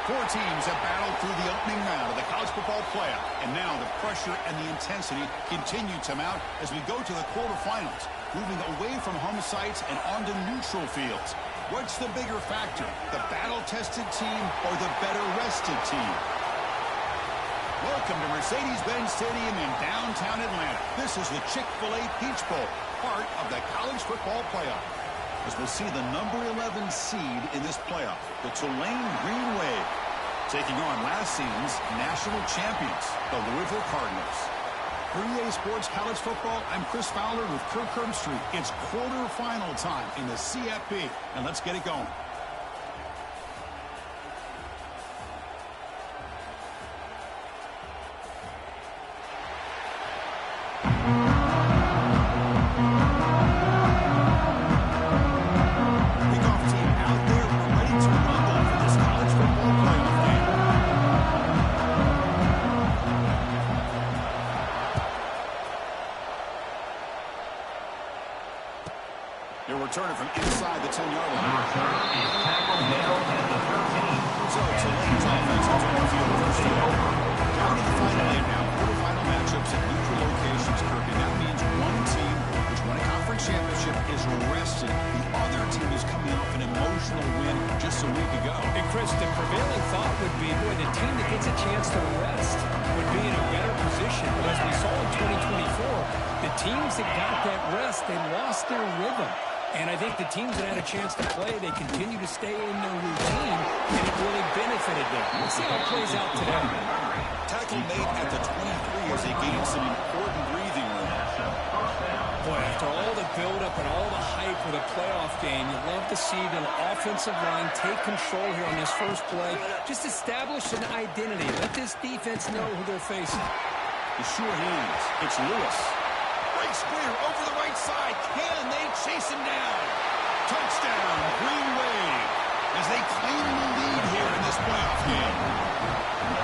Four teams have battled through the opening round of the college football playoff, and now the pressure and the intensity continue to mount as we go to the quarterfinals, moving away from home sites and onto neutral fields. What's the bigger factor, the battle-tested team or the better-rested team? Welcome to Mercedes-Benz Stadium in downtown Atlanta. This is the Chick-fil-A Peach Bowl, part of the college football playoff. As we'll see the number 11 seed in this playoff, the Tulane Green Wave, taking on last season's national champions, the Louisville Cardinals. For EA Sports College Football, I'm Chris Fowler with Kirk Herbstreit. It's quarterfinal time in the CFP, and let's get it going. Returning from inside the 10-yard line. So Tulane's offense is on the field first down. Down to the final game now. Quarterfinal matchups at neutral locations, Kirk. And that means one team which won a conference championship is rested. The other team is coming off an emotional win just a week ago. And Chris, the prevailing thought would be, boy, the team that gets a chance to rest would be in a better position. But as we saw in 2024, the teams that got that rest, they lost their rhythm. And I think the teams that had a chance to play, they continue to stay in their routine, and it really benefited them. Let's see how it plays out today. Tackle made at the 23 as they gain some important breathing room. Boy, after all the buildup and all the hype with a playoff game, you'd love to see the offensive line take control here on this first play. Just establish an identity. Let this defense know who they're facing. The sure hands. It's Lewis. Breaks clear over the right side. Can they chase him down? Touchdown, Green Wave, as they claim the lead here in this playoff game.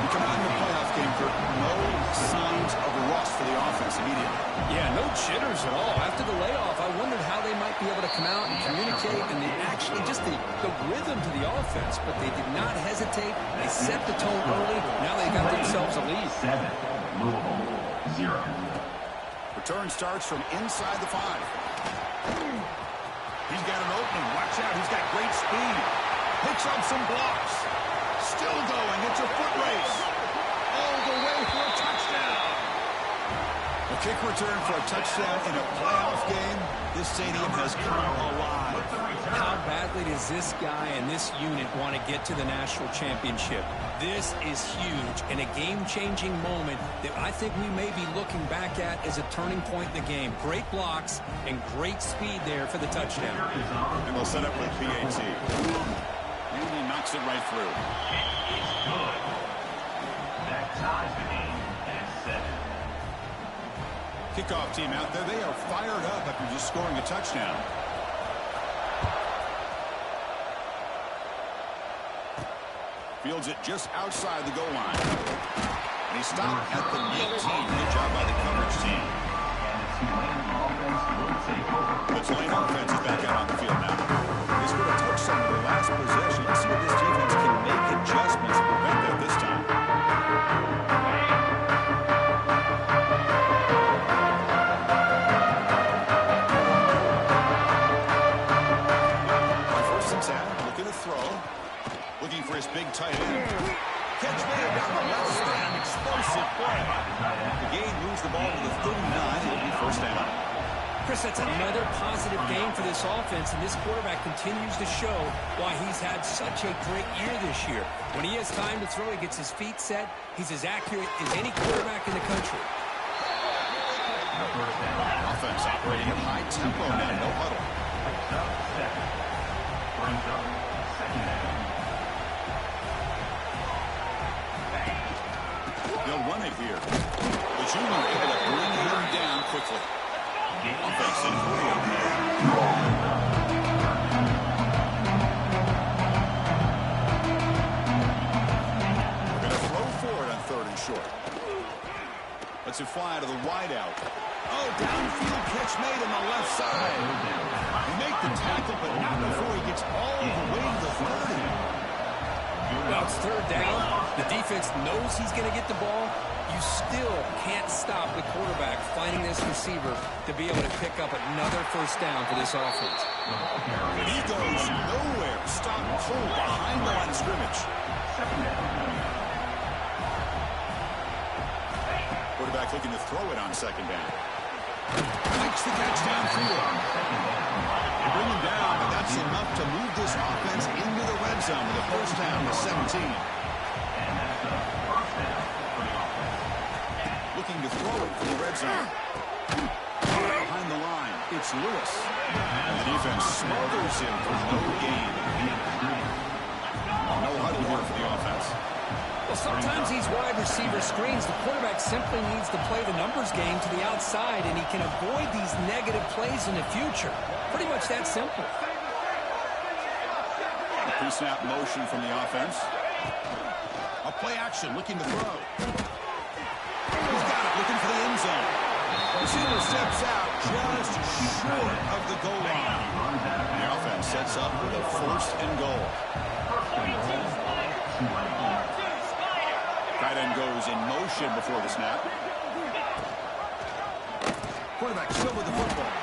We come out in the playoff game, Kirk. No signs of rust for the offense immediately. Yeah, no jitters at all. After the layoff, I wondered how they might be able to come out and communicate, and actually just the rhythm to the offense, but they did not hesitate. They set the tone early. Now they got themselves a lead. 7, Louisville, 0. Return starts from inside the 5. He's got an opening. Watch out. He's got great speed. Picks up some blocks. Still going. It's a foot race. All the way for a touchdown. A kick return for a touchdown in a playoff game. This stadium has come alive. How badly does this guy and this unit want to get to the national championship? This is huge and a game-changing moment that I think we may be looking back at as a turning point in the game. Great blocks and great speed there for the touchdown. And we'll set up with PAT. And he knocks it right through. It's good. That ties the game at 7. Kickoff team out there. They are fired up after just scoring a touchdown. Fields it just outside the goal line. And he stopped at the 18. Good job by the coverage team. The Tulane offense is back out on the field now. They scored a touchdown in their last possession. Let's see if this defense can make adjustments to prevent that this time. First and 10, looking to throw. Looking for his big tight end. Catch made down the left side. Explosive play. The game moves the ball to the 39. It'll be first down. Chris, that's another positive game for this offense, and this quarterback continues to show why he's had such a great year this year. When he has time to throw, he gets his feet set. He's as accurate as any quarterback in the country. Offense operating at high tempo now. No huddle. They'll run it here. The junior able to bring him down quickly. Offense in 48. We're going to throw for it on 3rd and short. Lets it fly to the wideout. Oh, downfield catch made on the left side. He made the tackle, but not before he gets all the way to the 30. Well, it's third down. The defense knows he's going to get the ball. You still can't stop the quarterback finding this receiver to be able to pick up another first down for this offense. He goes nowhere. Stop cold behind the line of scrimmage. Quarterback looking to throw it on second down. Makes the catch downfield. They bring him down, and that's enough to move this offense into the red zone with a first down to 17. Looking to throw it from the red zone. Behind the line, it's Lewis. And the defense smothers him for no gain. No huddle here for the offense. Well, sometimes these wide receiver screens, the quarterback simply needs to play the numbers game to the outside, and he can avoid these negative plays in the future. Pretty much that simple. Pre-snap motion from the offense. A play action, looking to throw. He's got it, looking for the end zone. Receiver steps out just short of the goal line. The offense sets up with a first and goal. Tight end goes in motion before the snap. Quarterback still with the football.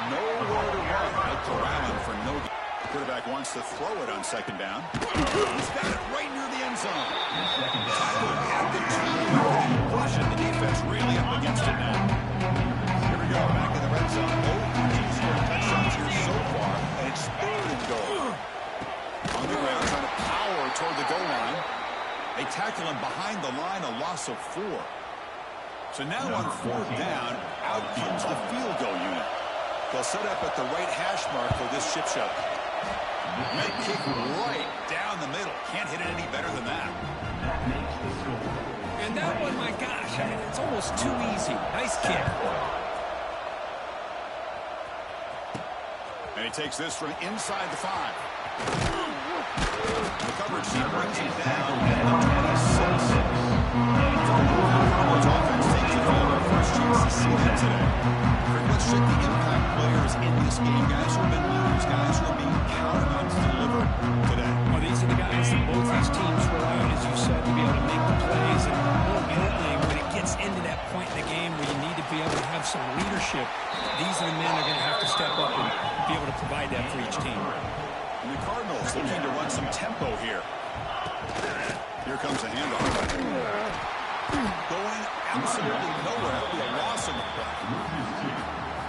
Nowhere to run. Look around for no gain. Quarterback wants to throw it on second down. He's got it right near the end zone. Tackled at the 2. Pushing the defense really up against it now. Here we go, back in the red zone. He's scored touchdowns here so far, and it's third and goal. On the ground, trying to power toward the goal line. They tackle him behind the line, a loss of 4. So now on fourth down, out comes the field goal unit. They'll set up at the right hash mark for this chip shot. Mid kick right down the middle. Can't hit it any better than that. And that one, my gosh, I mean, it's almost too easy. Nice kick. And he takes this from inside the 5. The coverage team brings him down at the 26. Cowboys offense takes the field. Our first chance to see that today. Let's check the impact players in this game. Guys who have been leaders, guys who are being counted on to deliver today. Well, these are the guys that both these teams rely on, as you said, to be able to make the plays. And more importantly, when it gets into that point in the game where you need to be able to have some leadership, these are the men that are going to have to step up and be able to provide that for each team. And the Cardinals looking to run some tempo here. Here comes a handoff. Going absolutely nowhere. That'll be a loss in the play.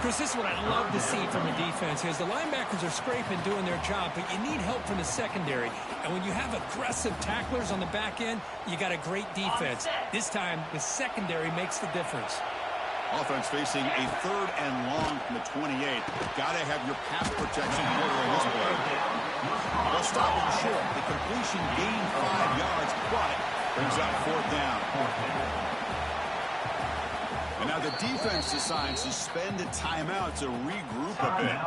Chris, this is what I love to see from a defense is the linebackers are scraping, doing their job, but you need help from the secondary. And when you have aggressive tacklers on the back end, you got a great defense. This time, the secondary makes the difference. Offense facing a third and long from the 28. Got to have your pass protection in order in this play. They'll stop him short. The completion gained 5 yards, but brings up fourth down. And now the defense decides to spend a timeout to regroup a bit.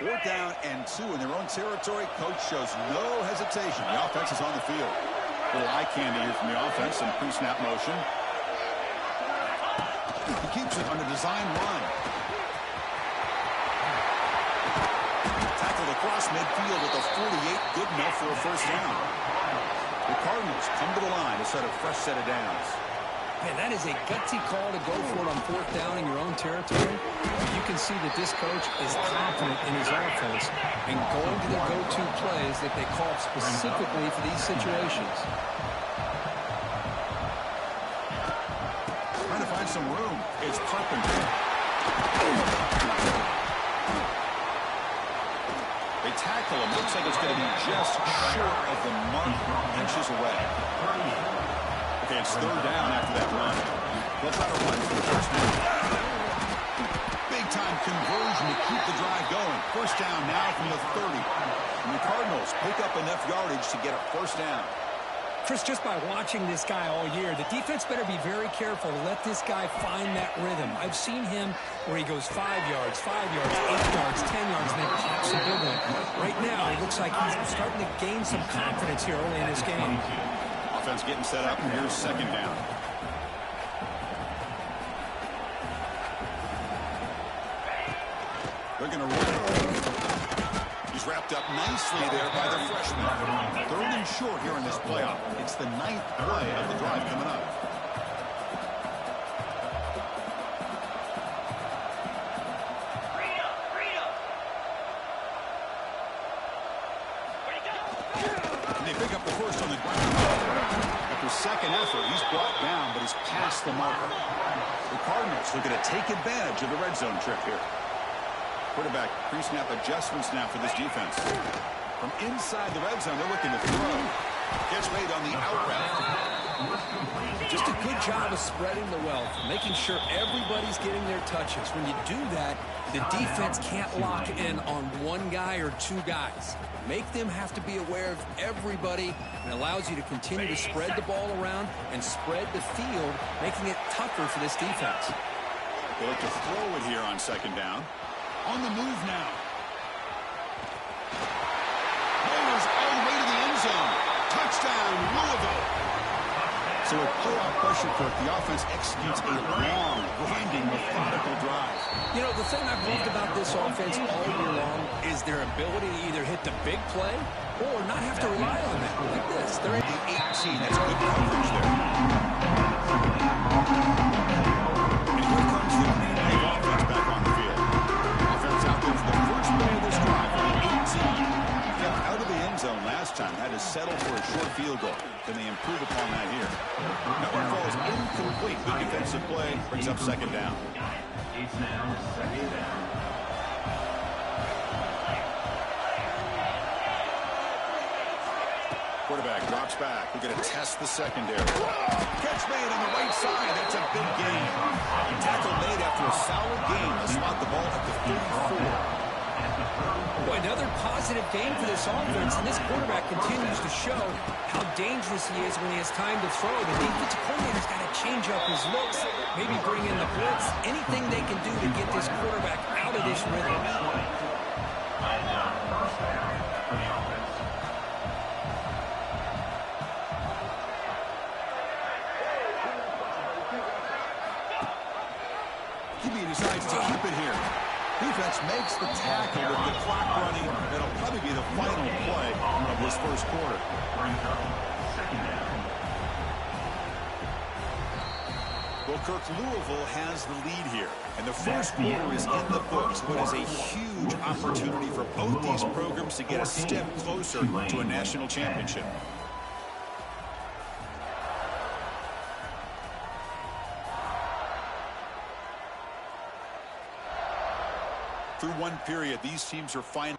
Fourth down and 2 in their own territory. Coach shows no hesitation. The offense is on the field. A little eye candy here from the offense and pre-snap motion. He keeps it on the design run. Tackled across midfield with a 48, good enough for a first down. The Cardinals come to the line to set a fresh set of downs. Man, that is a gutsy call to go for it on fourth down in your own territory. You can see that this coach is confident in his offense and going to the go-to plays that they call specifically for these situations. Trying to find some room. It's Carpenter. They tackle him. Looks like it's going to be just short of the mark, inches away. Okay, it's third down after that run. They'll try to run for the first down. Big-time conversion to keep the drive going. First down now from the 30. And the Cardinals pick up enough yardage to get a first down. Chris, just by watching this guy all year, the defense better be very careful to let this guy find that rhythm. I've seen him where he goes 5 yards, 8 yards, 10 yards, and then pops a big one. Right now, it looks like he's starting to gain some confidence here early in this game. Offense getting set up, and here's second down. They're going to run it He's wrapped up nicely there by the freshman. 3rd and short here in this playoff. It's the 9th play of the drive coming up. And they pick up the first on the ground. After second effort, he's brought down, but he's past the marker. The Cardinals looking to take advantage of the red zone trip here. Quarterback pre-snap adjustments now for this defense. From inside the red zone, they're looking to throw. Gets made on the out route. Just a good job of spreading the wealth, making sure everybody's getting their touches. When you do that, the defense can't lock in on one guy or two guys. Make them have to be aware of everybody, and allows you to continue to spread the ball around and spread the field, making it tougher for this defense. They look to throw it here on second down. On the move now. Goes all the way to the end zone. Touchdown, Louisville. So with playoff pressure, Kirk, the offense executes a long, grinding, methodical drive. You know, the thing I've loved about this offense all year long is their ability to either hit the big play or not have to rely on that. Like this. They're The 18. That's good coverage there. And here comes the Green Wave offense back on the field. Offense out there for the first play of this drive on the 18. Kept out of the end zone last time. Had to settle for a short field goal. Can they improve upon that here? That one falls incomplete. Good defensive play. Brings up second down. It's now second down. Quarterback drops back. We're going to test the secondary. Catch made on the right side. That's a big gain. Tackle made after a solid gain. They'll spot the ball at the 34. Boy, another positive game for this offense, and this quarterback continues to show how dangerous he is when he has time to throw. The defensive coordinator's got to change up his looks, maybe bring in the blitz, anything they can do to get this quarterback out of this rhythm. He decides to keep it here. Defense makes the tackle with the clock running. That'll probably be the final play of this first quarter. Well, Kirk, Louisville has the lead here. And the first quarter is in the books. What is a huge opportunity for both these programs to get a step closer to a national championship. Through one period, these teams are finding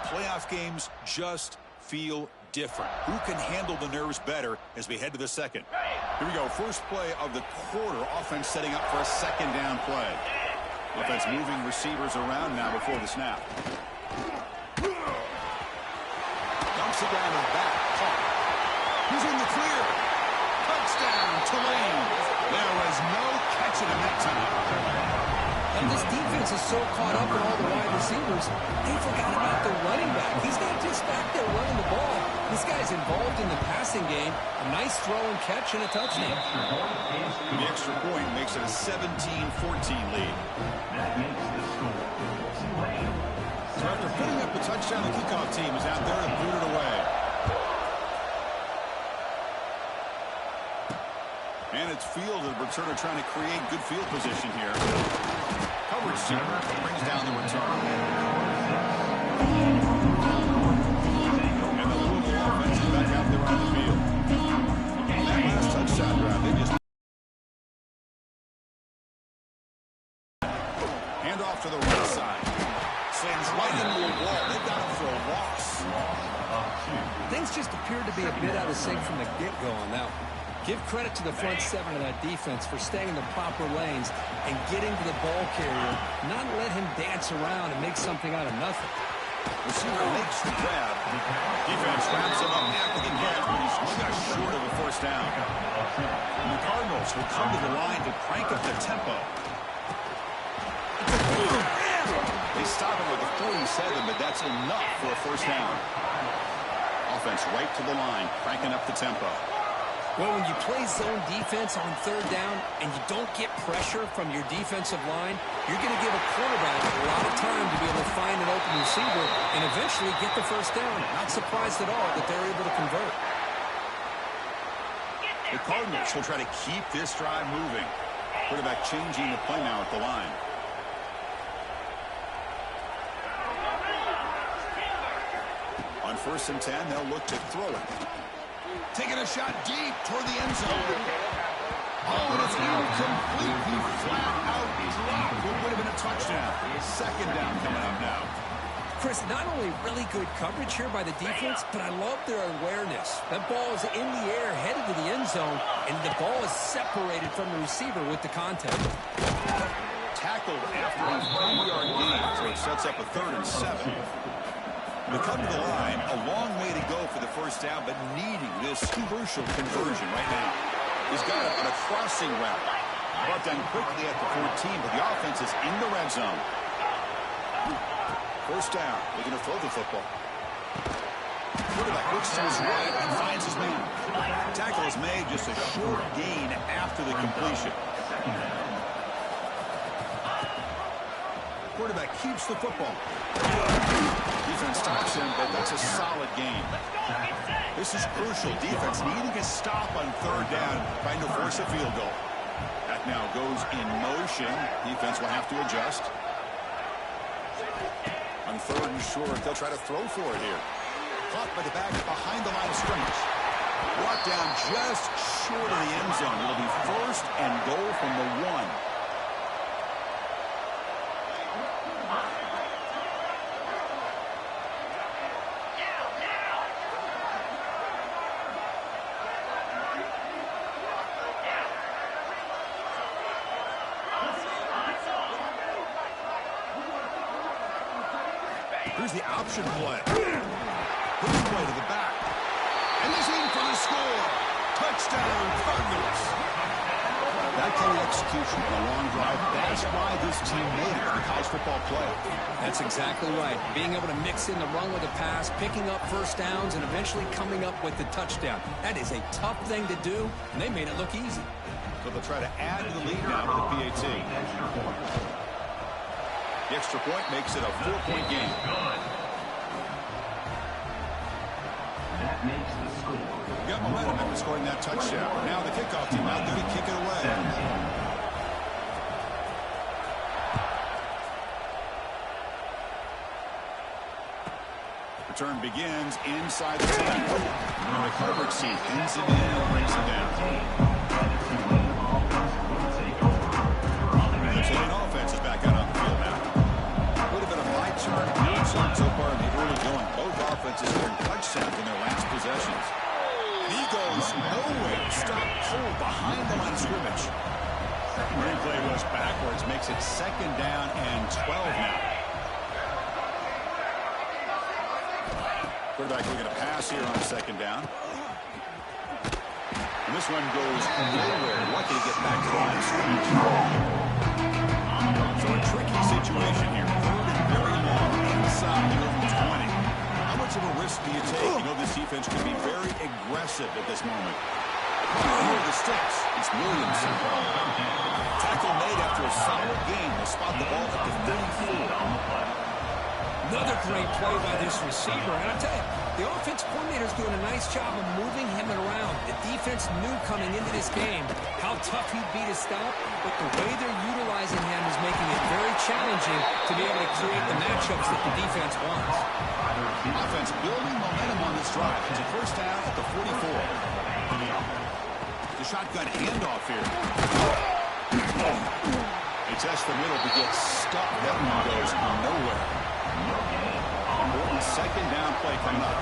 playoff games just feel different. Who can handle the nerves better as we head to the second? Here we go. First play of the quarter. Offense setting up for a second down play. Offense moving receivers around now before the snap. Dumps it down to the back. Caught. He's in the clear. Touchdown, Tulane. There was no catching him that time. And this defense is so caught up in all the wide receivers, they forgot about the running back. He's not just back there running the ball. This guy's involved in the passing game. A nice throw and catch and a touchdown. The extra point makes it a 17-14 lead. That makes the score. So after putting up the touchdown, the kickoff team is out there and boot it away. And it's fielded. The returner trying to create good field position here. Coverage team brings down the return. And the Louisville offense is back out there on the field. That last touchdown drive, they just hand off to the right side. Slams right into a wall. They've got him for a loss. Things just appeared to be a bit out of sync from the get-go on that one. Give credit to the front seven of that defense for staying in the proper lanes and getting to the ball carrier, not let him dance around and make something out of nothing. Receiver makes the grab. Defense wraps him up after the catch, but he's just short of a first down. And the Cardinals will come to the line to crank up the tempo. They stop him with a 47, but that's enough for a first down. Offense right to the line, cranking up the tempo. Well, when you play zone defense on third down and you don't get pressure from your defensive line, you're going to give a quarterback a lot of time to be able to find an open receiver and eventually get the first down. Not surprised at all that they're able to convert. The Cardinals will try to keep this drive moving. Quarterback changing the play now at the line. On 1st and 10, they'll look to throw it. Taking a shot deep toward the end zone. Oh, and it's now completely flat out dropped. It would have been a touchdown. Second down coming up now. Chris, not only really good coverage here by the defense, but I love their awareness. That ball is in the air, headed to the end zone, and the ball is separated from the receiver with the contact. Tackled after a 5-yard gain, so it sets up a 3rd and 7. They come to the line, a long way to go for the first down, but needing this crucial conversion right now. He's got it on a crossing route. Brought down quickly at the 14, but the offense is in the red zone. First down, looking to throw the football. Quarterback looks to his right and finds his man. Tackle is made, just a short gain after the completion. Quarterback keeps the football. Defense stops him, but that's a solid game. This is crucial. Defense needing a stop on 3rd down, trying to force a field goal. That now goes in motion. Defense will have to adjust. On 3rd and short, they'll try to throw for it here. Caught by the back behind the line of scrimmage. Brought down just short of the end zone. It'll be 1st and goal from the 1. Here's the option play. Quick play to the back. And he's in for the score. Touchdown, Cardinals. That kind of execution on a long drive, that's why this team made it in the college football playoff. That's exactly right. Being able to mix in the run with the pass, picking up first downs, and eventually coming up with the touchdown. That is a tough thing to do, and they made it look easy. So they'll try to add to the lead now with the PAT. The extra point makes it a 4-point game. That makes the score. Got momentum after scoring that touchdown. Now the kickoff team out there to kick it away. Return begins inside the 10. And the coverage team pins it in and brings it down. The Tulane offense is back out on the field now. A little bit of high turn so far in the early going. Oh, behind the line of scrimmage. Replay was backwards, makes it 2nd down and 12 now. Quarterback looking to pass here on 2nd down. And this one goes nowhere. Lucky to get back to the line of scrimmage. So a tricky situation here. 3rd and very long inside your own 20. How much of a risk do you take? You know this defense can be very aggressive at this moment. Here are the sticks. It's Williamson. Tackle made after a solid game. They'll spot the ball at the 34. Another great play by this receiver. And I'll tell you, the offense coordinator's doing a nice job of moving him around. The defense knew coming into this game how tough he'd be to stop, but the way they're utilizing him is making it very challenging to be able to create the matchups that the defense wants. Offense building momentum on this drive. It's a 1st down at the 44. The shotgun handoff here. They test the middle to get stuck. That one goes nowhere. Important 2nd down play coming up.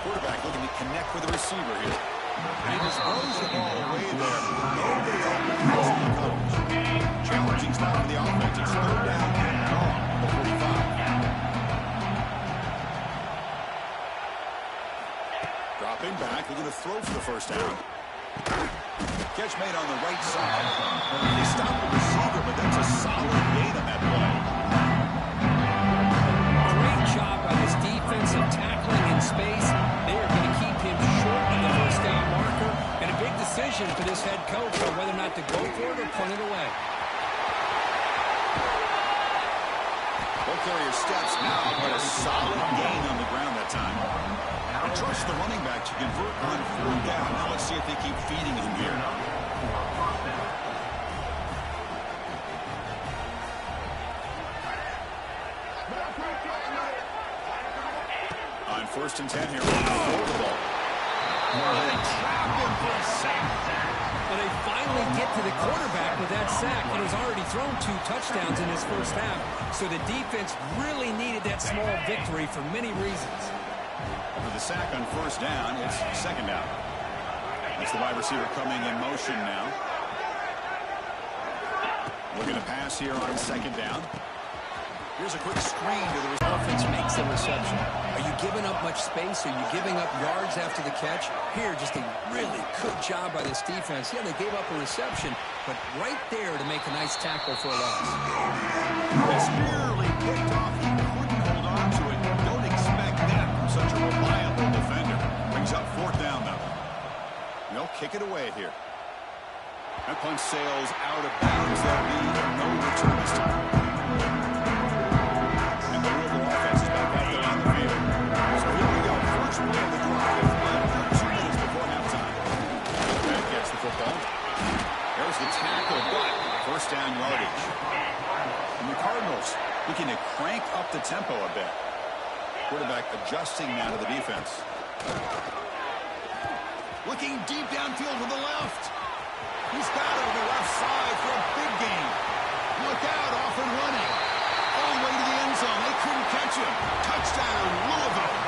Quarterback looking to connect with the receiver here. And he just throws the ball away there. Nobody open has the coverage. Challenging stop for the offense. It's 3rd down and long at the 45. Dropping back, looking to throw for the 1st down. Catch made on the right side. They stop the receiver, but that's a solid gain on that play. Great job by this defensive tackling in space. They are going to keep him short of the 1st down marker. And a big decision for this head coach on whether or not to go for it or punt it away. Ball carrier steps now, but a solid gain on the ground that time. Trust the running back to convert on 4th down. Now let's see if they keep feeding him here. On 1st and 10 here. Hold the ball. They trap him for a sack. Well, they finally get to the quarterback with that sack, and he's already thrown 2 touchdowns in his 1st half. So the defense really needed that small victory for many reasons. With the sack on 1st down, it's 2nd down. That's the wide receiver coming in motion now. Looking to pass here on 2nd down. Here's a quick screen to the offense makes the reception. Are you giving up much space? Are you giving up yards after the catch? Here, just a really good job by this defense. Yeah, they gave up a reception, but right there to make a nice tackle for a loss. It's nearly picked off. He couldn't hold on to it. Don't expect that from such a reliable defender. Brings up 4th down, though. They'll kick it away here. That punch sails out of bounds. There'll be no return this time. And the Louisville offense is back out there on the field. So here we go. First play of the drive. 2 minutes before halftime. Back gets the football. There's the tackle, but 1st down yardage. And the Cardinals looking to crank up the tempo a bit. Quarterback adjusting now to the defense. Looking deep downfield to the left. He's got it on the left side for a big gain. Look out, off and running. All the way to the end zone. They couldn't catch him. Touchdown, Louisville.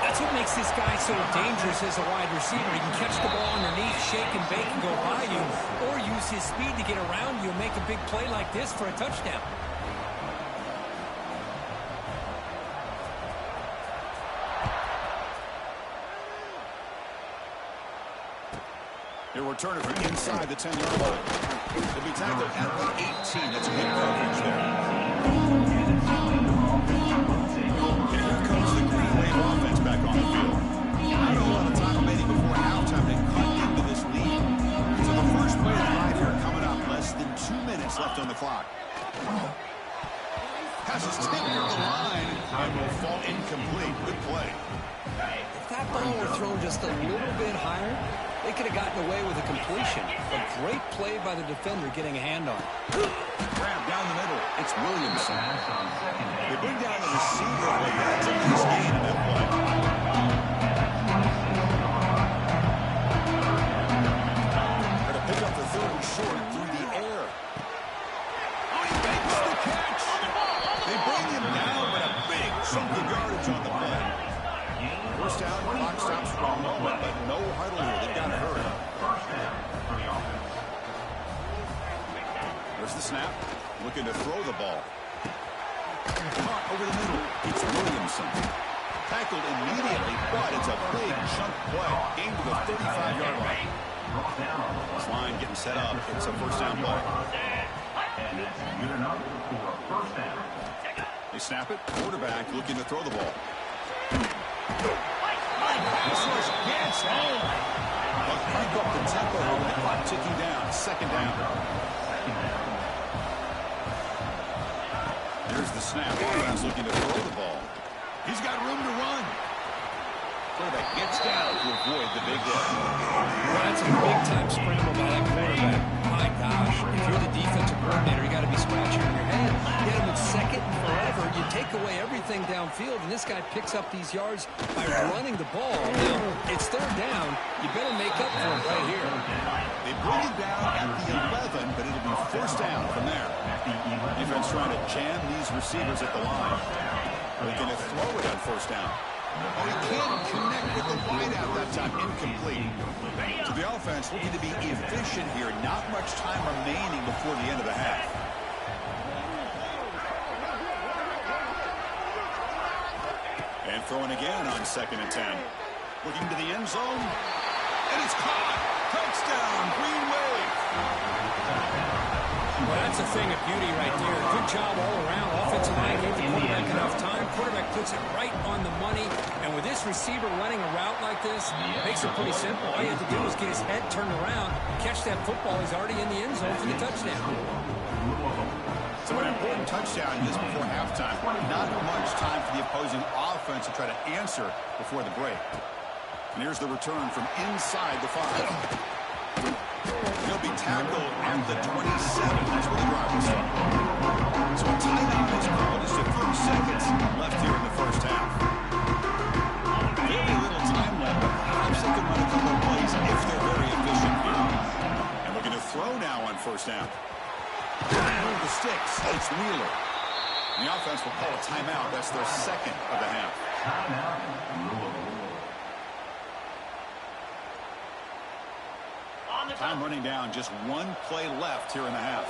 That's what makes this guy so dangerous as a wide receiver. He can catch the ball underneath, shake and bake and go by you, or use his speed to get around you and make a big play like this for a touchdown. He'll return it from inside the 10-yard line. He'll be tackled at the 18. That's a good coverage there. And here comes the Green Wave offense back on the field. Not a lot of time remaining before halftime to cut into this lead. So the first play of the drive here coming up. Less than 2 minutes left on the clock. Passes tipped near the line and will fall incomplete. Good play. If that ball were thrown just a little bit higher, they could have gotten away with a completion. A great play by the defender getting a hand on it. Grab down the middle. It's Williamson. They bring down the receiver, but that's a nice gain in that play. Going to pick up the 3rd and short through the air. Oh, he makes the catch. They bring him down, but a big chunk of yardage on the play. First down, clock stops for a moment, but no snap. Looking to throw the ball. Caught over the middle. It's Williamson. Tackled immediately, but it's a big chunk play. Game to the 35-yard line. This line getting set up. It's a first down play. And that's good enough for a first down. They snap it. Quarterback looking to throw the ball. Pass rush gets home. They'll crank up the tempo with the clock ticking down. Second down. There's the snap. Offense looking to throw the ball. He's got room to run. Quarterback gets down to avoid the big hit. Well, that's a big-time scramble by that quarterback. My gosh, if you're the defensive coordinator, you got to be scratching your head. Get him in second and forever. You take away everything downfield, and this guy picks up these yards by running the ball. Now, it's third down. You better make up for it right here. They bring it down at the 11, but it'll be first down from there. Defense trying to jam these receivers at the line. They're going to throw it on first down. Oh, he can't connect with the wideout that time. Incomplete. So the offense looking to be efficient here. Not much time remaining before the end of the half. And throwing again on 2nd and 10. Looking to the end zone. And it's caught. Touchdown, Green Wave. Well, that's a thing of beauty right there. Good job all around. Offensive line gave the quarterback enough time. Quarterback puts it right on the money. And with this receiver running a route like this, makes it pretty simple. All you have to do is get his head turned around, catch that football. He's already in the end zone for the touchdown. So an important touchdown just before halftime. Not much time for the opposing offense to try to answer before the break. And here's the return from inside the 5. He'll be tackled at the 27. That's where the drive will start. So a timeout is called. Just a few seconds left here in the first half. Very little time left, but perhaps they can run a couple of plays if they're very efficient here. And looking to throw now on first down. Move the sticks. It's Wheeler. The offense will call a timeout. That's their second of the half. Time running down. Just one play left here in the half.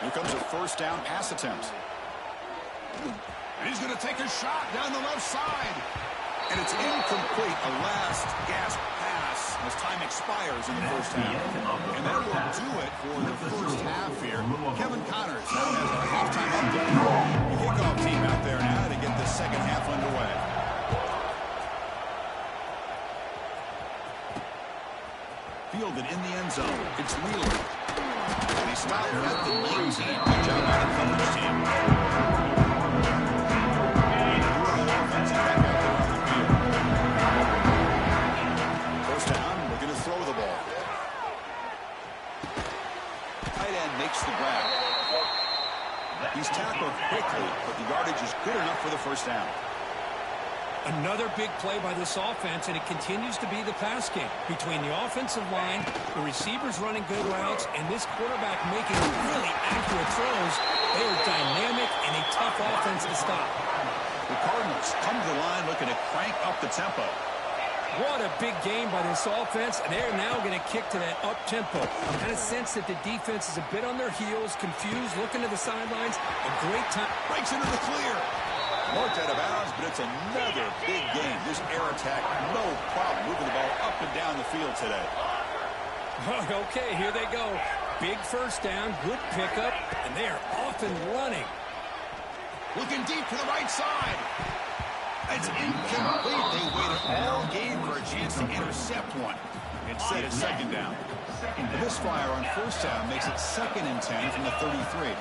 Here comes a first down pass attempt. And he's going to take a shot down the left side. And it's incomplete. A last gasp pass as time expires in the first half. And that will do it for the first half here. Kevin Connors now has our halftime update. The kickoff team out there now to get the second half underway. Fielded in the end zone. It's Wheeler. And he stopped at the 19. Good job by the coverage team. First down, we're going to throw the ball. Tight end makes the grab. He's tackled quickly, but the yardage is good enough for the first down. Another big play by this offense, and it continues to be the pass game. Between the offensive line, the receivers running good routes, and this quarterback making really accurate throws, they are dynamic and a tough offense to stop. The Cardinals come to the line looking to crank up the tempo. What a big game by this offense, and they're now going to kick to that up-tempo. I kind of sense that the defense is a bit on their heels, confused, looking to the sidelines. A great time. Breaks into the clear. Marked out of bounds, but it's another big game. This air attack, no problem moving the ball up and down the field today. Okay, here they go. Big first down, good pickup, and they are off and running. Looking deep to the right side. It's incomplete. They waited all game for a chance to intercept one. Instead, it's second down. The misfire on first down makes it 2nd and 10 from the 33.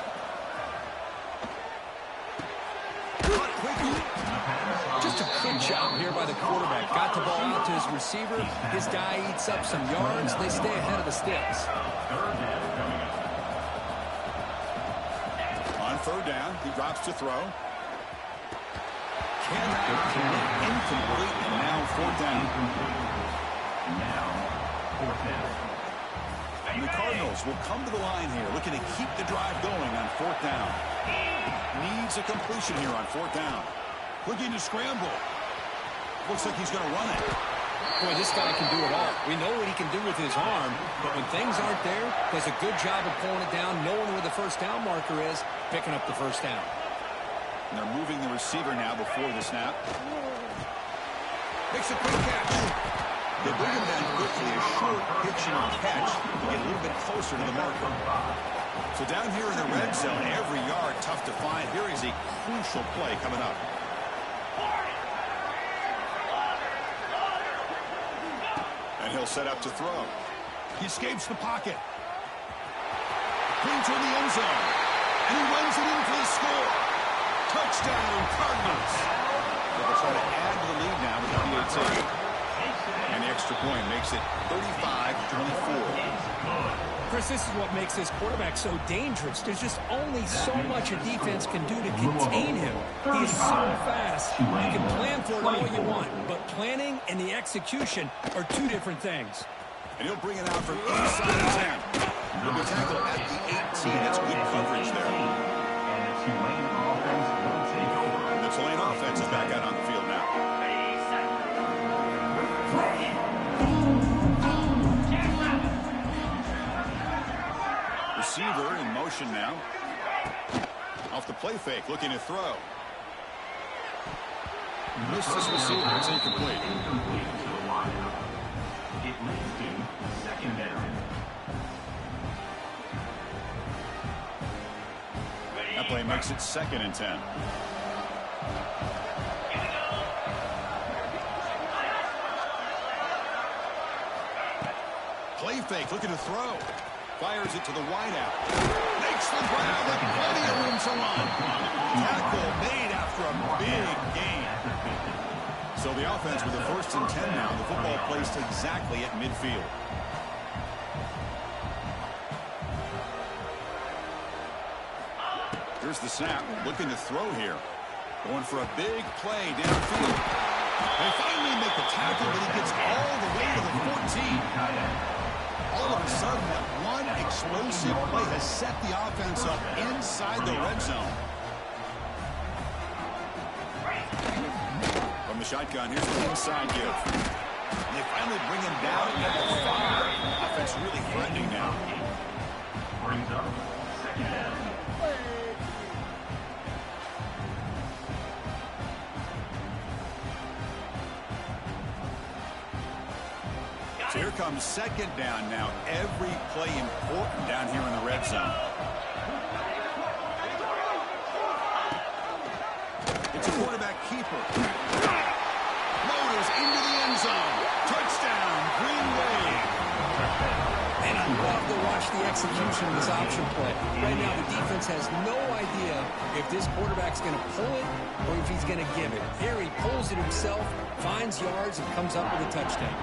Just a good job here by the quarterback. Got the ball out to his receiver. His guy eats up some yards. They stay ahead of the sticks. On third down, he drops to throw. Incomplete, and now fourth down. And the Cardinals will come to the line here, looking to keep the drive going on fourth down. Needs a completion here on fourth down. Looking to scramble. Looks like he's going to run it. Boy, this guy can do it all. We know what he can do with his arm, but when things aren't there, does a good job of pulling it down, knowing where the first down marker is, picking up the first down. And they're moving the receiver now before the snap. Makes a quick catch. They bring him down quickly, a short pitch and catch to get a little bit closer to the marker. So down here in the red zone, every yard tough to find. Here is a crucial play coming up. And he'll set up to throw. He escapes the pocket. Clean toward the end zone. And he runs it in for the score. Touchdown, Cardinals. They'll try to add to the lead now with the PAT. And the extra point makes it 35-24. Chris, this is what makes this quarterback so dangerous. There's just only so much a defense can do to contain him. He is so fast. You can plan for it all you want, but planning and the execution are two different things. And he'll bring it out from inside the 10. He'll be tackled at the 18. That's good coverage there. And the Tulane offense is back out on the field now. Receiver in motion now. Off the play fake, looking to throw. Missed this receiver. It's incomplete. It leads to second down. That play makes it 2nd and 10. Play fake, looking to throw. Fires it to the wideout. Makes the grab with plenty of room to run. Tackle made after a big gain. So the offense with the 1st and 10 now. The football placed exactly at midfield. Here's the snap. Looking to throw here. Going for a big play downfield. They finally make the tackle, but he gets all the way to the 14. All of a sudden, that one explosive play has set the offense up inside the red zone. From the shotgun, here's the inside give. And they finally bring him down at the 5. Offense really threatening now. Brings up second down. So here comes 2nd down now. Every play important down here in the red zone. It's a quarterback keeper. Motors into the end zone. Touchdown, Green Wave. And I love to watch the execution of this option play. Right now, the defense has no idea if this quarterback's going to pull it or if he's going to give it. Here he pulls it himself, finds yards, and comes up with a touchdown.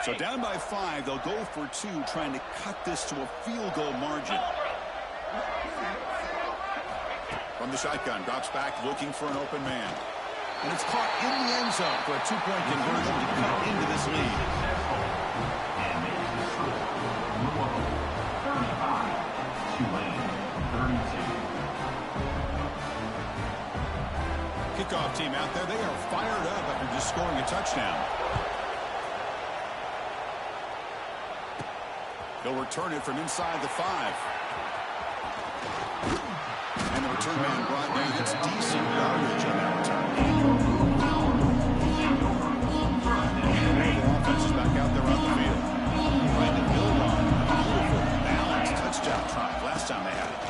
So down by 5, they'll go for 2, trying to cut this to a field goal margin. From the shotgun, drops back, looking for an open man. And it's caught in the end zone for a 2-point conversion to cut into this lead. And makes the score 35, Tulane 32. Kickoff team out there, they are fired up after just scoring a touchdown. They'll return it from inside the 5. And the return man brought down. That's decent yardage on that return. The offense is back out there on the field. Trying to build on a beautiful, balanced touchdown drive last time they had it.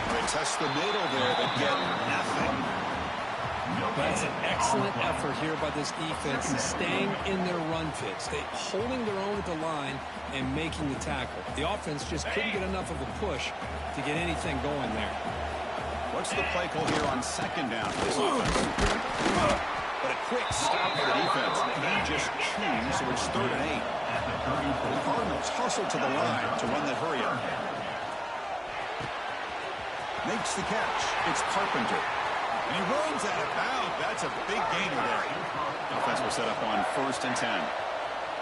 They test the middle there, but get nothing. That's an excellent effort here by this defense, staying in their run fits. They holding their own at the line and making the tackle. The offense just couldn't get enough of a push to get anything going there. What's the play call here on 2nd down for this offense? But a quick stop for the defense. They just choose, so it's 3rd and 8. The Cardinals hustle to the line to run that hurry up. Makes the catch. It's Carpenter. And he runs out of bounds. That's a big gainer there. Offense will set up on 1st and 10.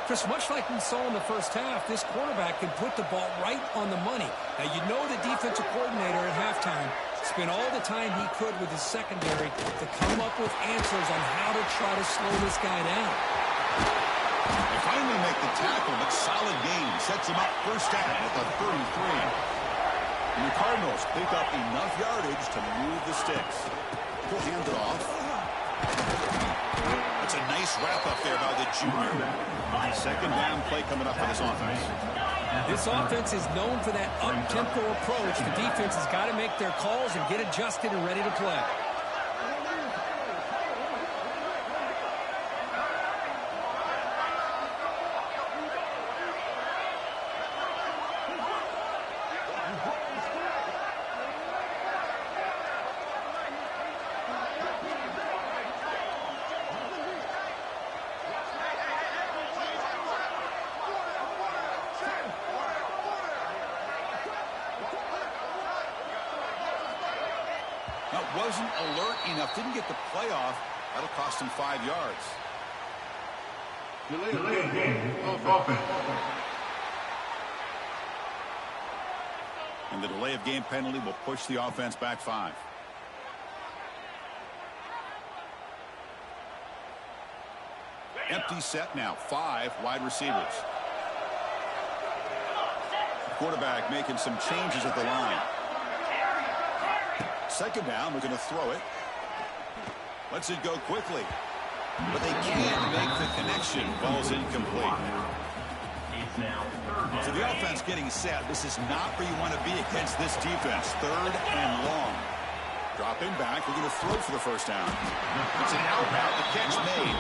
Chris, much like we saw in the first half, this quarterback can put the ball right on the money. Now, you know the defensive coordinator at halftime spent all the time he could with his secondary to come up with answers on how to try to slow this guy down. They finally make the tackle, but solid gain. Sets him up 1st down at the 33. And the Cardinals pick up enough yardage to move the sticks. He'll hand it off. It's a nice wrap-up there by the junior. 2nd down play coming up for this offense. This offense is known for that up-tempo approach. The defense has got to make their calls and get adjusted and ready to play. Wasn't alert enough, didn't get the playoff. That'll cost him 5 yards. Delay game. Offense. And the delay of game penalty will push the offense back 5. Empty set now. 5 wide receivers. Quarterback making some changes at the line. 2nd down, we're going to throw it. Lets it go quickly. But they can't make the connection. Ball's incomplete. So the offense getting set. This is not where you want to be against this defense. 3rd and long. Dropping back. We're going to throw for the 1st down. It's an out route. The catch made.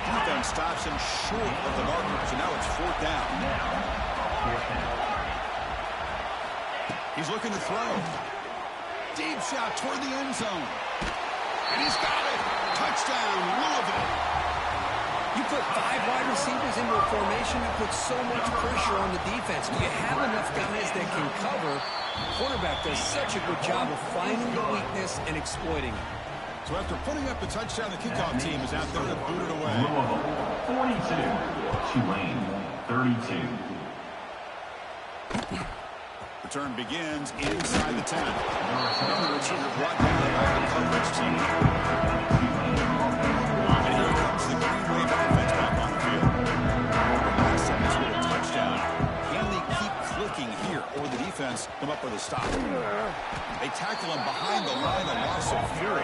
Defense stops him short of the marker. So now it's 4th down. He's looking to throw. Deep shot toward the end zone. And he's got it. Touchdown, Louisville. You put 5 wide receivers into a formation, you put so much pressure on the defense. Do you have enough guys that can cover? The quarterback does such a good job of finding the weakness and exploiting it. So after putting up the touchdown, the kickoff team is out there to boot it away. Louisville, 42. Tulane, 32. Return begins inside the 10. Another receiver brought down by the coverage team. And here comes the Green Wave offense back on the field. Last time this was a touchdown. Can they keep clicking here, or the defense come up with a stop? They tackle him behind the line, a loss of 4.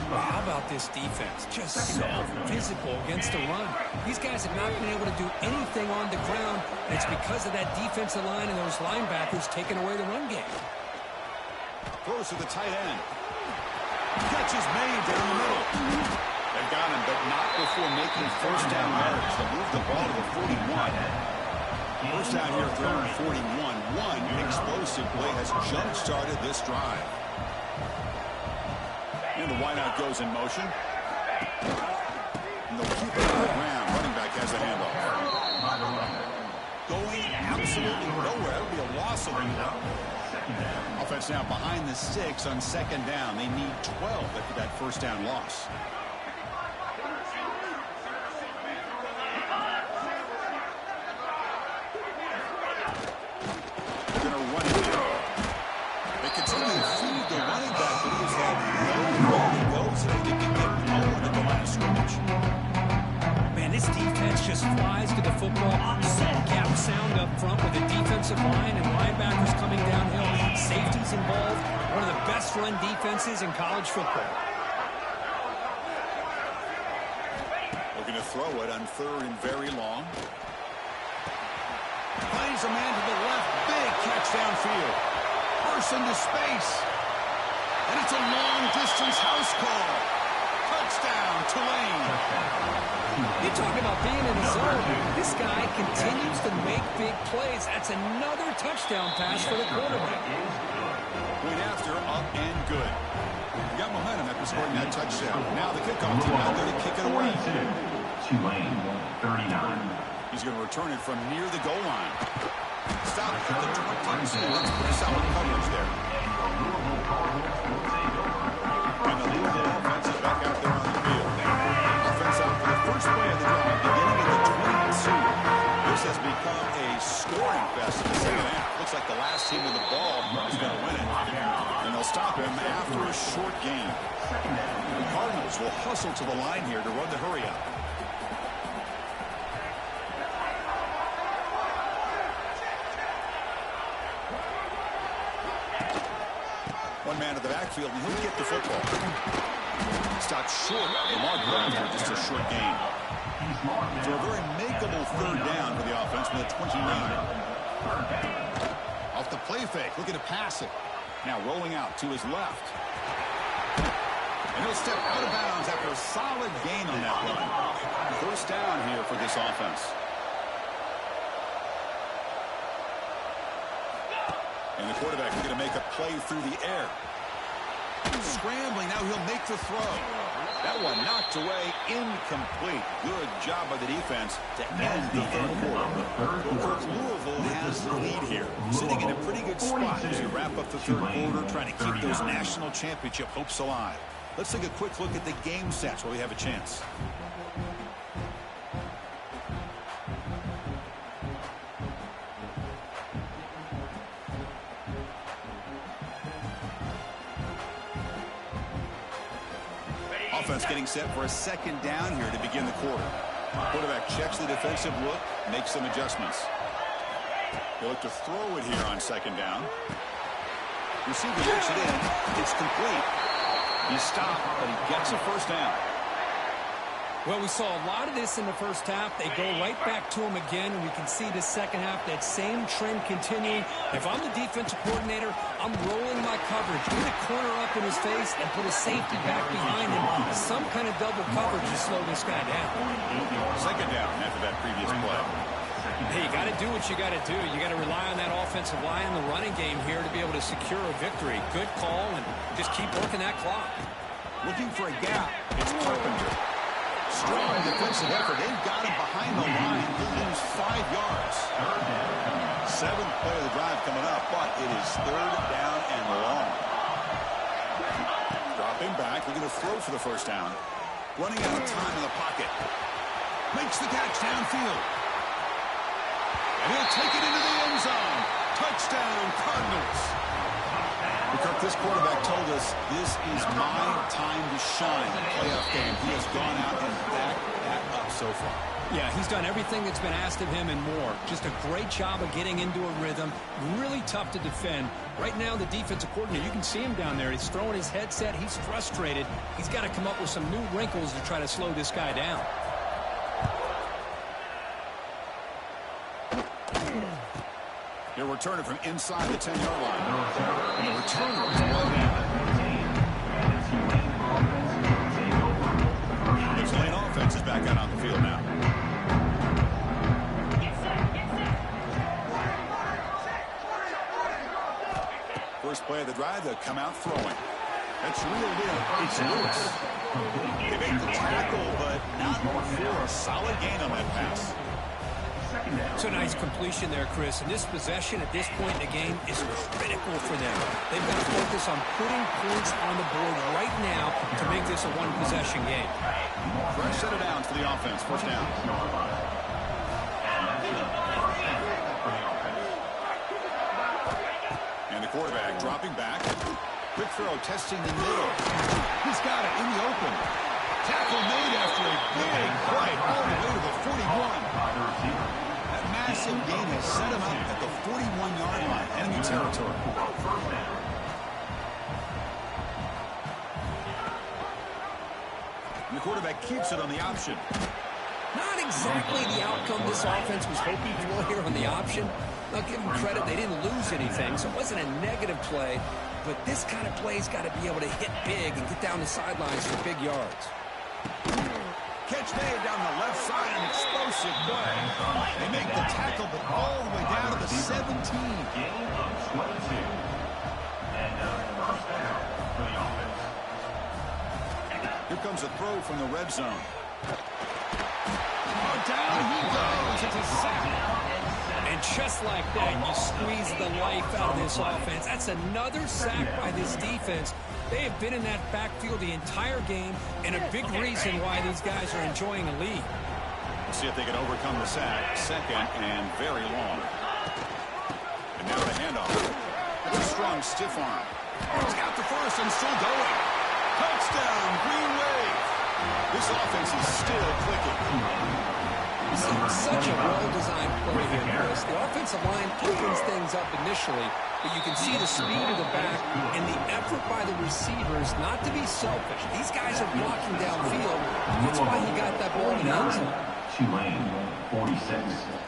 How about this defense? Just so physical against the run. These guys have not been able to do anything on the ground. And it's because of that defensive line and those linebackers taking away the run game. Throws to the tight end. Catch is made down the middle. They've got him, but not before making 1st down yards. They move the ball to the 41. 1st down here thrown 41. One explosive play has jump-started this drive. And the wideout goes in motion. And they'll keep it on the ground. Running back has the handoff. Going absolutely nowhere. That would be a loss of 1. Offense now behind the 6 on 2nd down. They need 12 after that 1st down loss. They're going to run it now. They continue to feed the running back, but he's had nowhere he goes. They can get going at the line of scrimmage. Man, this defense just flies to the football. Gap sound up front with the defensive line and linebackers coming downhill. Safeties involved. One of the best run defenses in college football. Looking to throw it on 3rd and very long. Finds a man to the left. Big catch downfield. Bursts into space. And it's a long-distance house call. Touchdown, Tulane. You talk about being in the zone. This guy continues to make big plays. That's another touchdown pass for the quarterback. Point after, up and good. Got momentum after scoring that touchdown. Now the kickoff team out there to kick it away. Tulane, 39. He's going to return it from near the goal line. Stop at the 22. That's pretty solid coverage there. team with the ball is going to win it. And they'll stop him after a short gain. The Cardinals will hustle to the line here to run the hurry-up. One man to the backfield, and he'll get the football. Stopped short of the marker after just a short gain. So a very makeable third down for the offense with a 29. Off the play fake, looking to pass it. Now rolling out to his left. And he'll step out of bounds after a solid gain on that run. First down here for this offense. And the quarterback is going to make a play through the air. Scrambling, now he'll make the throw. That one knocked away, incomplete. Good job by the defense to end the third quarter. Louisville has the lead here, sitting in a pretty good spot as you wrap up the third quarter, trying to keep those national championship hopes alive. Let's take a quick look at the game stats while we have a chance. Offense getting set for a second down here to begin the quarter. Quarterback checks the defensive look, makes some adjustments. He'll look to throw it here on second down. Receiver takes it in. It's complete. He stopped, but he gets a first down. Well, we saw a lot of this in the first half. They go right back to him again, and we can see the second half, that same trend continuing. If I'm the defensive coordinator, I'm rolling my coverage. Get a corner up in his face and put a safety back behind him. Some kind of double coverage to slow this guy down. Second down after that previous play. Hey, you got to do what you got to do. You got to rely on that offensive line in the running game here to be able to secure a victory. Good call, and just keep working that clock. Looking for a gap. It's Carpenter. Strong defensive effort. They've got him behind the line. He'll lose 5 yards. Seventh play of the drive coming up, but it is third down and long. Dropping back, looking to throw for the first down. Running out of time in the pocket. Makes the catch downfield. And he'll take it into the end zone. Touchdown, Cardinals. Kirk, this quarterback told us this is my time to shine. Playoff game. He has gone out and backed that up so far. Yeah, he's done everything that's been asked of him and more. Just a great job of getting into a rhythm. Really tough to defend. Right now, the defensive coordinator, you can see him down there. He's throwing his headset. He's frustrated. He's got to come up with some new wrinkles to try to slow this guy down. They're returning from inside the 10-yard line. And the returner is well down. This lane offense is back out on the field now. First play of the drive, they'll come out throwing. That's reeled in. It's Lewis. They make the tackle, but not for a solid gain on that pass. It's a nice completion there, Chris. And this possession at this point in the game is critical for them. They've got to focus on putting points on the board right now to make this a one-possession game. Fresh set of downs for the offense. First down. And the quarterback dropping back. Quick throw, testing the middle. He's got it in the open. Tackle made after a big play all the way to the 41. That massive gain has set him up at the 41-yard line, enemy territory. And the quarterback keeps it on the option. Not exactly the outcome this offense was hoping for here on the option. Now, give them credit, they didn't lose anything, so it wasn't a negative play. But this kind of play's got to be able to hit big and get down the sidelines for big yards. Catch made down the left side, an explosive play. They make the tackle, but all the way down to the 17. Gain of 22. And first down for the offense. Here comes a throw from the red zone. Oh, down he goes. It's a sack. And just like that, you squeeze the life out of this offense. That's another sack by this defense. They have been in that backfield the entire game, and a big reason why these guys are enjoying a lead. We'll see if they can overcome the sack. Second and very long. And now the handoff. strong stiff arm. He's got the first and still going. Touchdown, Green Wave. This offense is still clicking. Such a well-designed play here, Chris. The offensive line opens things up initially, but you can see the speed of the back and the effort by the receivers not to be selfish. These guys are blocking downfield. That's why he got that ball in the end zone. Tulane, 46.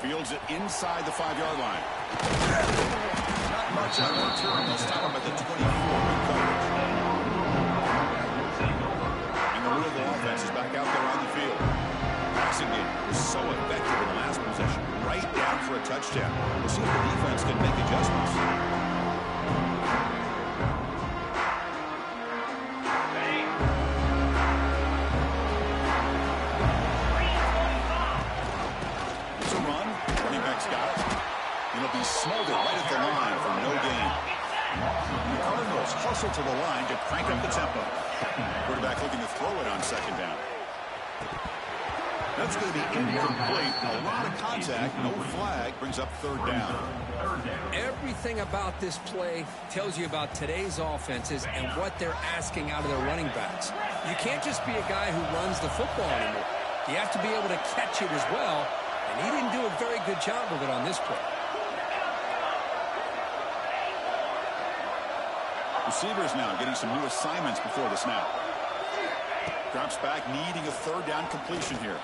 Fields it inside the 5-yard line. Not much on work here, and they'll stop him at the 24. And the Louisville offense is back out there on the field. Passing game was so effective in the last possession, right down for a touchdown. We'll see if the defense can make adjustments. It's a run. Running back's got it. It'll be smothered right at the line for no gain. The Cardinals hustle to the line to crank up the tempo. Quarterback looking to throw it on second down. That's going to be incomplete. A lot of contact, no flag, brings up third down. Everything about this play tells you about today's offenses and what they're asking out of their running backs. You can't just be a guy who runs the football anymore. You have to be able to catch it as well, and he didn't do a very good job of it on this play. Receivers now getting some new assignments before the snap. Drops back, needing a third down completion here.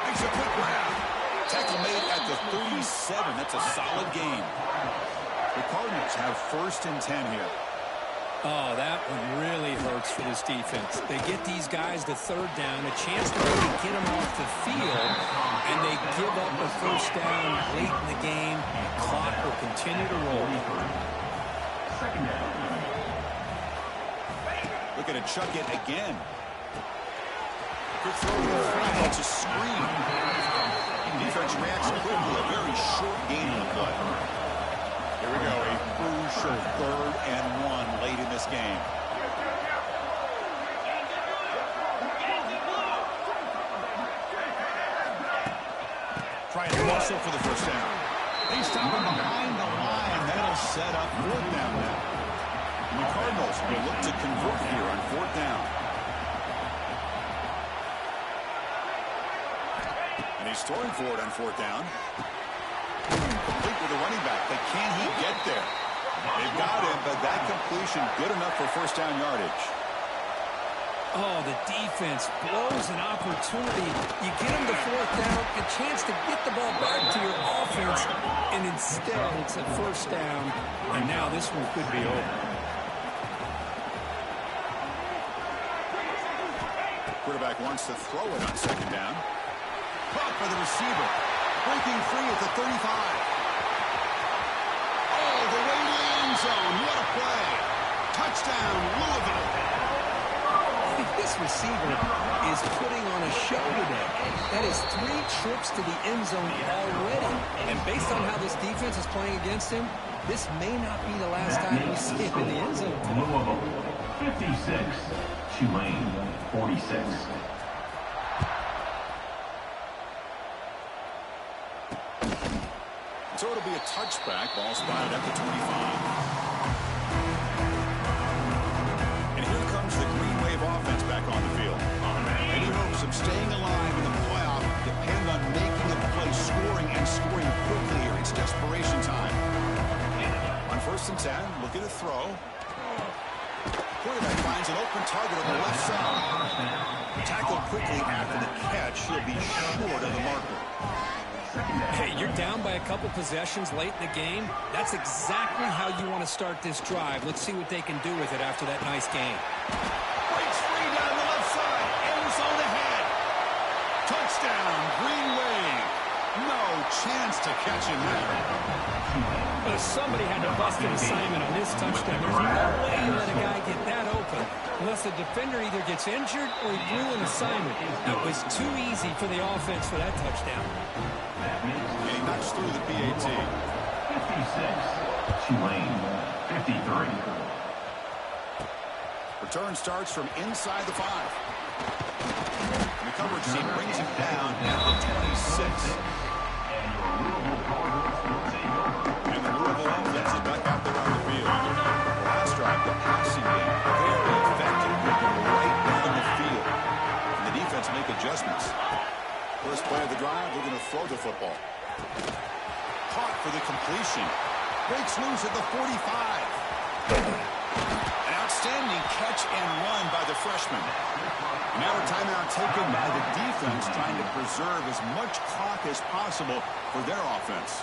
Makes a quick grab. Tackle made at the 37. That's a solid gain. The Cardinals have 1st and 10 here. Oh, that one really hurts for this defense. They get these guys to third down, a chance to really get them off the field, and they give up a first down late in the game. Clock will continue to roll. Looking to chuck it again. Good throw to the front. It's a screen. Defense reacts quickly. A very short gain on the play. Here we go. A crucial 3rd and 1 late in this game. Trying to muscle for the first down. They stop him behind the line. That'll set up 4th down now. And the Cardinals will look to convert here on 4th down. And he's throwing for it on 4th down. Complete with the running back, but can he get there? They've got him, but that completion good enough for first down yardage. Oh, the defense blows an opportunity. You get them to 4th down, a chance to get the ball back to your offense, and instead it's a first down, and now this one could be over. Quarterback wants to throw it on second down. Caught by the receiver. Breaking free at the 35. Oh, the way to the end zone. What a play. Touchdown, Louisville. This receiver is putting on a show today. That is 3 trips to the end zone already. And based on how this defense is playing against him, this may not be the last time we see him in the end zone today. Louisville, 56. Tulane, 46. So it'll be a touchback. Ball spotted at the 25. And here comes the Green Wave offense back on the field. Any hopes of staying alive in the playoff depend on making a play, scoring, and scoring quickly here. It's desperation time. On 1st and 10, looking to throw. Quarterback finds an open target on the left side. Tackled quickly after the catch. He'll be short of the marker. Hey, you're down by a couple possessions late in the game. That's exactly how you want to start this drive. Let's see what they can do with it after that nice game. Breaks free down the left side. End zone ahead. Touchdown, Green Wave. No chance to catch him there. But somebody had to bust an assignment on this touchdown. There's no way you let a guy get that open unless the defender either gets injured or he blew an assignment. It was too easy for the offense for that touchdown. And he knocks through the PAT. 56. Tulane, 53. Return starts from inside the 5. And the coverage team brings him down at the 26. And the Louisville offense is back out there on the field. adjustments. First play of the drive, they're going to throw the football. Caught for the completion. Breaks loose at the 45. An outstanding catch and run by the freshman. Now a timeout taken by the defense, trying to preserve as much clock as possible for their offense.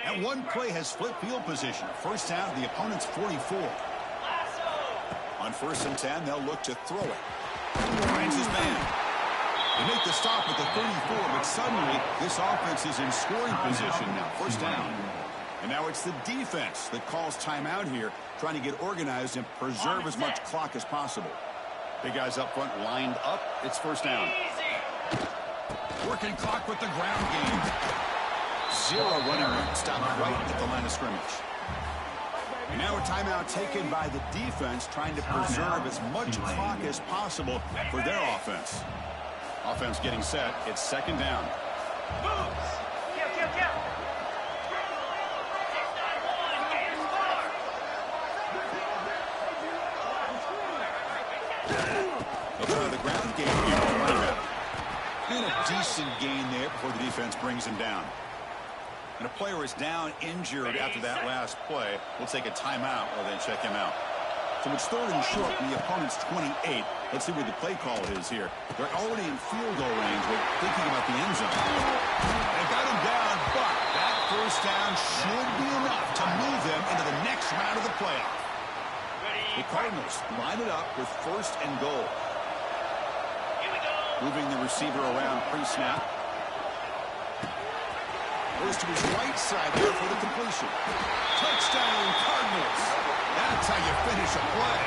And one play has flipped field position. First down to the opponent's 44. On 1st and 10, they'll look to throw it. Finds his man. They make the stop at the 34, but suddenly this offense is in scoring position now. First down. And now it's the defense that calls timeout here, trying to get organized and preserve as much clock as possible. Big guys up front lined up. It's first down. Working clock with the ground game. Zero running room. Stopped right at the line of scrimmage. And now a timeout taken by the defense, trying to preserve as much clock as possible for their offense. Offense getting set. It's second down. They'll try the ground game here. And a decent gain there before the defense brings him down. And a player is down injured after that last play. We'll take a timeout while they check him out. So it's 3rd and short from the opponent's 28. Let's see where the play call is here. They're already in field goal range. We're thinking about the end zone. They got him down, but that first down should be enough to move them into the next round of the playoff. The Cardinals line it up with 1st and goal. Moving the receiver around pre-snap. Goes to his right side there for the completion. Touchdown, Cardinals. That's how you finish a play.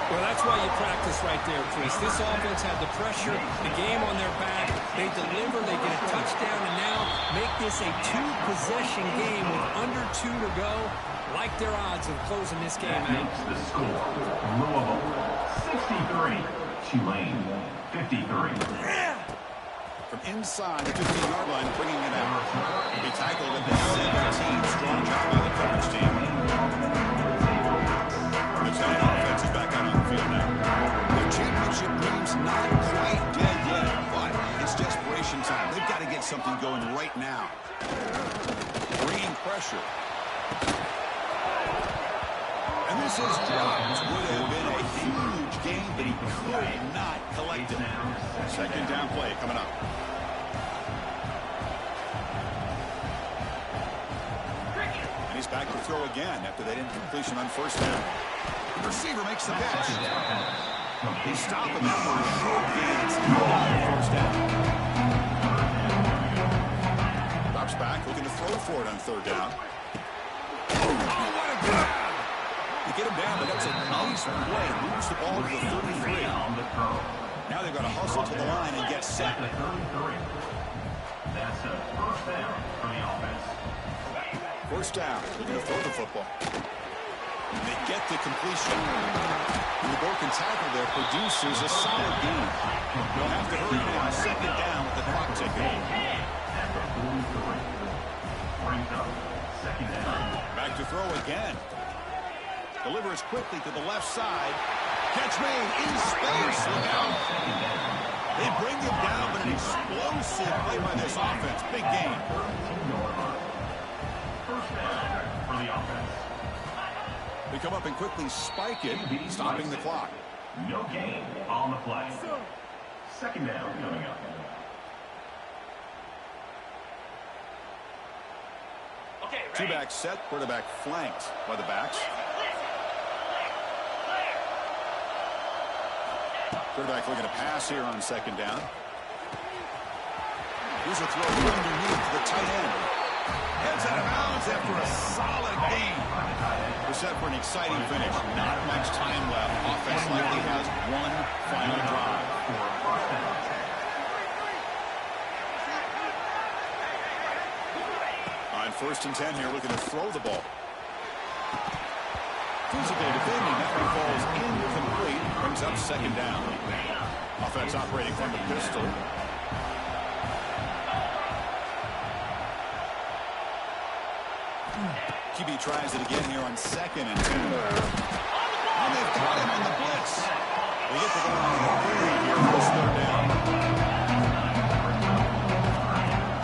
Well, that's why you practice right there, Chris. This offense had the pressure, the game on their back. They deliver, they get a touchdown, and now make this a 2-possession game with under 2 to go. Like their odds of closing this game out. Makes the score. Louisville, 63. Tulane, 53. From inside the 15-yard line, bringing it out. He tackled at the 17. Strong job by the coverage team. The Tulane offense is back out on the field now. Their championship dream's not quite dead yet, but it's desperation time. They've got to get something going right now. Bringing pressure. And this is dropped. Would have been a huge game, but he could not collect it. Second down play coming up. And he's back to throw again after that incompletion on first down. The receiver makes the catch. They stop him after a short gain. It's first down. Drops back, looking to throw for it on 3rd down. Oh, what a grab! They get him down, but that's a nice play. Moves the ball to the 33. Now they've got to hustle to the line and get set. That's a first down for the offense. First down. They're going to throw the football. They get the completion. And the broken tackle there produces a solid gain. They'll have to hurry now. Second down with the clock ticking. Back to throw again. Delivers quickly to the left side. Catch made in space. Look out. They bring him down, but an explosive play by this offense. Big gain. First down for the offense. They come up and quickly spike it, stopping the clock. No gain on the play. Second down coming up. Two-back set, quarterback flanked by the backs. Quarterback looking to pass here on second down. Here's a throw underneath to the tight end. Heads out of bounds after a solid gain. We're set for an exciting finish. Not much time left. Offense likely has one final drive. On 1st and 10 here, looking to throw the ball. Physical defending. That one falls incomplete. Brings up second down. Offense operating from the pistol. QB tries it again here on 2nd and 10. And they've got him in the blitz. They get the ball on the 30 here for a slow down.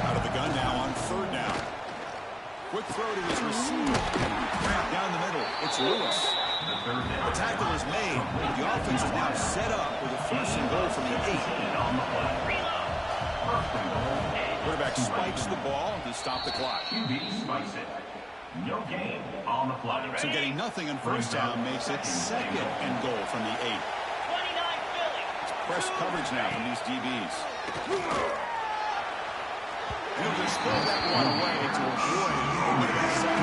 Out of the gun now on 3rd down. Quick throw to his receiver. Ramp down the middle. It's Lewis. The tackle is made. The offense is now set up with a 1st and goal from the 8. Quarterback spikes the ball to stop the clock. QB spikes it. No gain on the play. So getting nothing on 1st down makes it 2nd and goal from the 8. It's press coverage now from these DBs. And he'll just throw that one away to avoid a bit of a sack.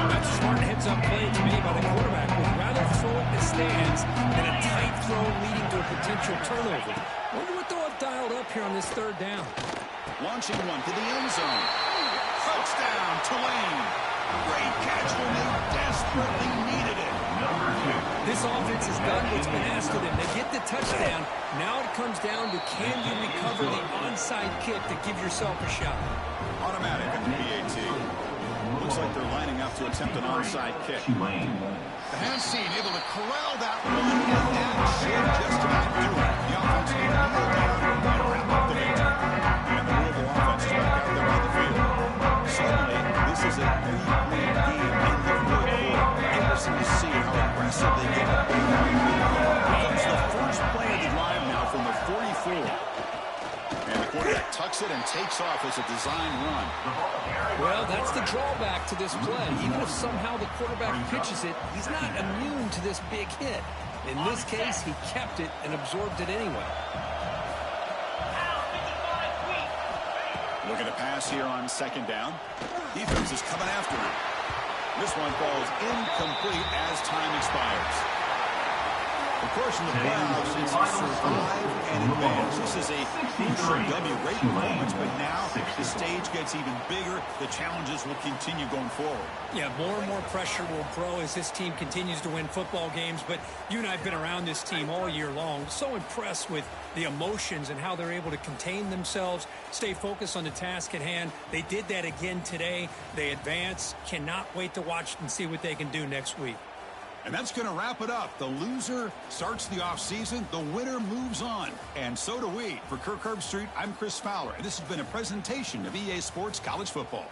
That's a smart heads-up play to me by the quarterback. Would rather throw it in the stands than a tight throw leading to a potential turnover. Wonder what they'll have dialed up here on this 3rd down. Launching one to the end zone. Touchdown, Tulane. Great catch when they desperately needed it. Number 2. This offense has done what's been asked of them. They get the touchdown. Now it comes down to can you recover the onside kick to give yourself a shot. Automatic at the PAT. Looks like they're lining up to attempt an onside kick. The hand seen able to corral that one, and that should just about do it. The offense will kneel down and wrap up the victory. And the Louisville offense is back out there on the field. Suddenly, this is a 3-point game in the 4th quarter. Interesting to see how aggressive they get. Comes the first play of the drive now from the 44. And the quarterback tucks it and takes off as a design run. Well, that's the drawback to this play. Even if somehow the quarterback pitches it, he's not immune to this big hit. In this case, he kept it and absorbed it anyway. Looking to pass here on 2nd down. Defense is coming after him. This one falls incomplete as time expires. Of course, in the playoffs, it's survive and advance. This is a crucial W-rate performance, but now the stage gets even bigger. The challenges will continue going forward. Yeah, more and more pressure will grow as this team continues to win football games, but you and I have been around this team all year long. So impressed with the emotions and how they're able to contain themselves, stay focused on the task at hand. They did that again today. They advance. Cannot wait to watch and see what they can do next week. And that's going to wrap it up. The loser starts the offseason. The winner moves on. And so do we. For Kirk Herbstreit, I'm Chris Fowler. And this has been a presentation of EA Sports College Football.